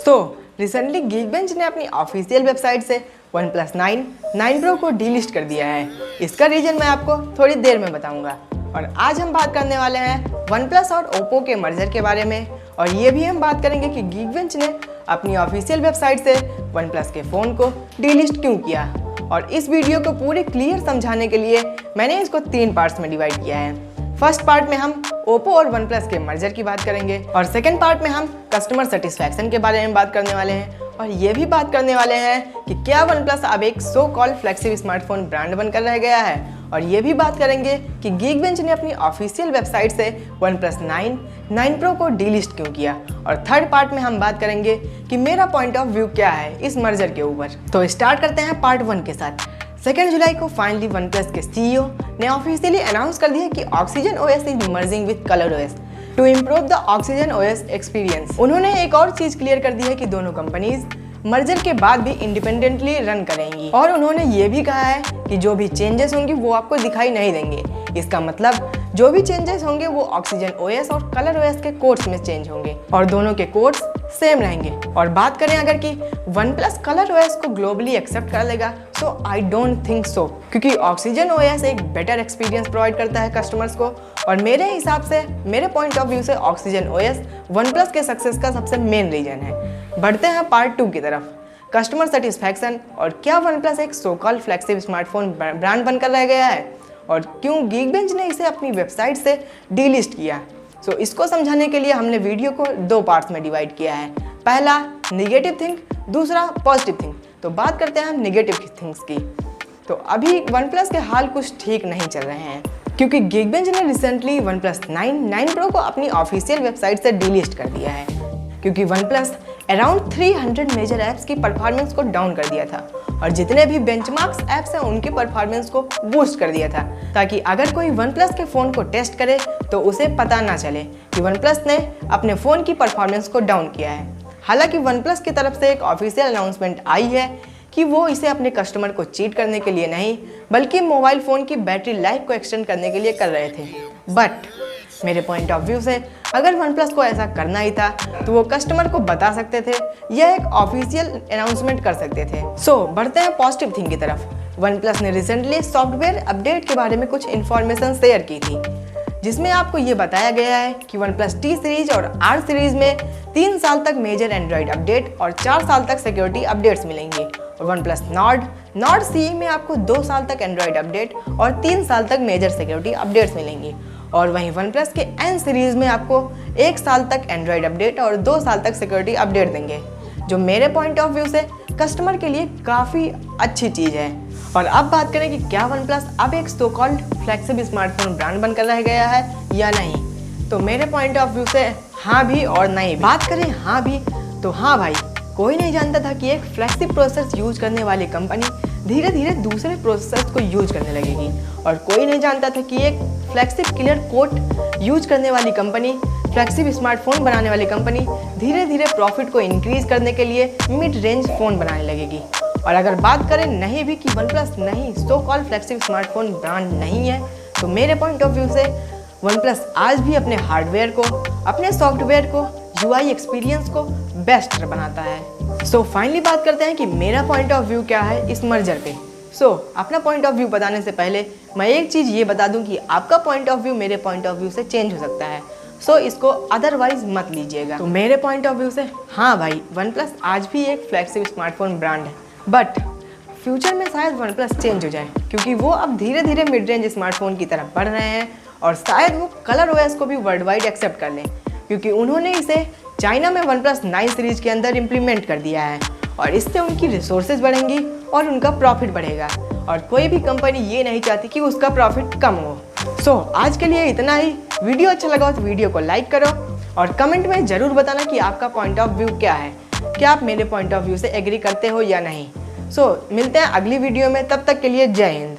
Recently Geekbench ने अपनी official website से OnePlus 9 Pro को डीलिस्ट कर दिया है। इसका रीजन मैं आपको थोड़ी देर में बताऊंगा। और आज हम बात करने वाले हैं OnePlus और Oppo के मर्जर के बारे में, और ये भी हम बात करेंगे कि गीकबेंच ने अपनी ऑफिशियल वेबसाइट से OnePlus के फ़ोन को डीलिस्ट क्यों किया। और इस वीडियो को पूरी क्लियर समझाने के लिए मैंने इसको 3 पार्ट्स में डिवाइड किया है। फर्स्ट पार्ट में हम Oppo और OnePlus के मर्जर की बात करेंगे, और सेकंड पार्ट में हम कस्टमर सेटिस्फैक्शन के बारे में बात करने वाले हैं, और ये भी बात करने वाले हैं कि क्या OnePlus अब एक so called flagship smartphone brand बनकर रह गया है, और ये भी बात करेंगे कि गीकबेंच ने अपनी ऑफिशियल वेबसाइट से OnePlus 9 Pro को डीलिस्ट क्यों किया। और थर्ड पार्ट में हम बात करेंगे कि मेरा पॉइंट ऑफ व्यू क्या है इस मर्जर के ऊपर। तो स्टार्ट करते हैं पार्ट 1 के साथ। 2 जुलाई को फाइनली OnePlus के CEO ने ऑफिशियली अनाउंस कर दिया कि Oxygen OS is merging with ColorOS to improve the Oxygen OS experience. उन्होंने एक और चीज क्लियर कर दी है कि दोनों कंपनीज मर्जर के बाद भी इंडिपेंडेंटली रन करेंगी, और उन्होंने ये भी कहा है कि जो भी चेंजेस होंगे वो आपको दिखाई नहीं देंगे। इसका मतलब जो भी चेंजेस होंगे वो Oxygen OS और ColorOS के कोड्स में चेंज होंगे, और दोनों के कोड्स सेम रहेंगे। और बात करें अगर कि OnePlus ColorOS को ग्लोबली एक्सेप्ट कर लेगा, तो आई डोंट थिंक सो, क्योंकि Oxygen OS एक बेटर एक्सपीरियंस प्रोवाइड करता है कस्टमर्स को, और मेरे हिसाब से, मेरे पॉइंट ऑफ व्यू से Oxygen OS OnePlus के सक्सेस का सबसे मेन रीजन है। बढ़ते हैं पार्ट 2 की तरफ, कस्टमर सेटिस्फैक्शन, और क्या OnePlus एक so called flagship smartphone brand बनकर रह गया है, और क्यों गीकबेंच ने इसे अपनी वेबसाइट से डीलिस्ट किया। इसको समझाने के लिए हमने वीडियो को 2 पार्ट्स में डिवाइड किया है। पहला निगेटिव थिंग, दूसरा पॉजिटिव थिंग। तो बात करते हैं हम निगेटिव थिंग्स की। तो अभी OnePlus के हाल कुछ ठीक नहीं चल रहे हैं, क्योंकि गीकबेंच ने रिसेंटली OnePlus 9 Pro को अपनी ऑफिशियल वेबसाइट से डीलिस्ट कर दिया है, क्योंकि OnePlus अराउंड 300 मेजर ऐप्स की परफॉर्मेंस को डाउन कर दिया था, और जितने भी बेंचमार्क्स ऐप्स हैं उनकी परफॉर्मेंस को बूस्ट कर दिया था, ताकि अगर कोई OnePlus के फ़ोन को टेस्ट करे तो उसे पता ना चले कि OnePlus ने अपने फ़ोन की परफॉर्मेंस को डाउन किया है। हालांकि OnePlus की तरफ से एक ऑफिशियल अनाउंसमेंट आई है कि वो इसे अपने कस्टमर को चीट करने के लिए नहीं, बल्कि मोबाइल फ़ोन की बैटरी लाइफ को एक्सटेंड करने के लिए कर रहे थे। बट मेरे पॉइंट ऑफ व्यू से अगर OnePlus को ऐसा करना ही था तो वो कस्टमर को बता सकते थे, यह एक ऑफिशियल अनाउंसमेंट कर सकते थे। बढ़ते हैं पॉजिटिव थिंग की तरफ। OnePlus ने रिसेंटली सॉफ्टवेयर अपडेट के बारे में कुछ इन्फॉर्मेशन शेयर की थी, जिसमें आपको ये बताया गया है कि OnePlus T सीरीज और R सीरीज में 3 साल तक मेजर एंड्रॉइड अपडेट और 4 साल तक सिक्योरिटी अपडेट्स मिलेंगे, और OnePlus Nord CE में आपको 2 साल तक एंड्रॉइड अपडेट और 3 साल तक मेजर सिक्योरिटी अपडेट्स मिलेंगी। और वहीं OnePlus के N सीरीज में आपको 1 साल तक एंड्रॉइड अपडेट और 2 साल तक सिक्योरिटी अपडेट देंगे, जो मेरे पॉइंट ऑफ व्यू से कस्टमर के लिए काफ़ी अच्छी चीज़ है। और अब बात करें कि क्या OnePlus अब एक so called flagship smartphone brand बनकर रह गया है या नहीं, तो मेरे पॉइंट ऑफ व्यू से हाँ भी और नहीं भी। बात करें हाँ भी, तो हाँ भाई, कोई नहीं जानता था कि एक फ्लैगशिप प्रोसेसर यूज करने वाली कंपनी धीरे धीरे दूसरे प्रोसेसर्स को यूज करने लगेगी, और कोई नहीं जानता था कि एक फ्लैगशिप किलर कोड यूज करने वाली कंपनी, फ्लैगशिप स्मार्टफोन बनाने वाली कंपनी धीरे धीरे प्रॉफिट को इंक्रीज करने के लिए मिड रेंज फ़ोन बनाने लगेगी। और अगर बात करें नहीं भी कि OnePlus नहीं so called flagship smartphone brand नहीं है, तो मेरे पॉइंट ऑफ व्यू से OnePlus आज भी अपने हार्डवेयर को, अपने सॉफ्टवेयर को, UI एक्सपीरियंस को बेस्ट बनाता है। फाइनली बात करते हैं कि मेरा पॉइंट ऑफ व्यू क्या है इस मर्जर पे। अपना पॉइंट ऑफ व्यू बताने से पहले मैं एक चीज़ ये बता दूं कि आपका पॉइंट ऑफ व्यू मेरे पॉइंट ऑफ व्यू से चेंज हो सकता है, इसको अदरवाइज मत लीजिएगा। तो मेरे पॉइंट ऑफ व्यू से हाँ भाई, OnePlus आज भी एक फ्लैगशिप स्मार्टफोन ब्रांड है, बट फ्यूचर में शायद OnePlus चेंज हो जाए, क्योंकि वो अब धीरे धीरे मिड रेंज स्मार्टफोन की तरफ बढ़ रहे हैं, और शायद वो ColorOS को भी वर्ल्ड वाइड एक्सेप्ट कर लें, क्योंकि उन्होंने इसे चाइना में OnePlus 9 सीरीज के अंदर इम्प्लीमेंट कर दिया है, और इससे उनकी रिसोर्सेज बढ़ेंगी और उनका प्रॉफिट बढ़ेगा, और कोई भी कंपनी ये नहीं चाहती कि उसका प्रॉफिट कम हो। आज के लिए इतना ही। वीडियो अच्छा लगा तो वीडियो को लाइक करो, और कमेंट में ज़रूर बताना कि आपका पॉइंट ऑफ व्यू क्या है, क्या आप मेरे पॉइंट ऑफ व्यू से एग्री करते हो या नहीं। मिलते हैं अगली वीडियो में, तब तक के लिए जय हिंद।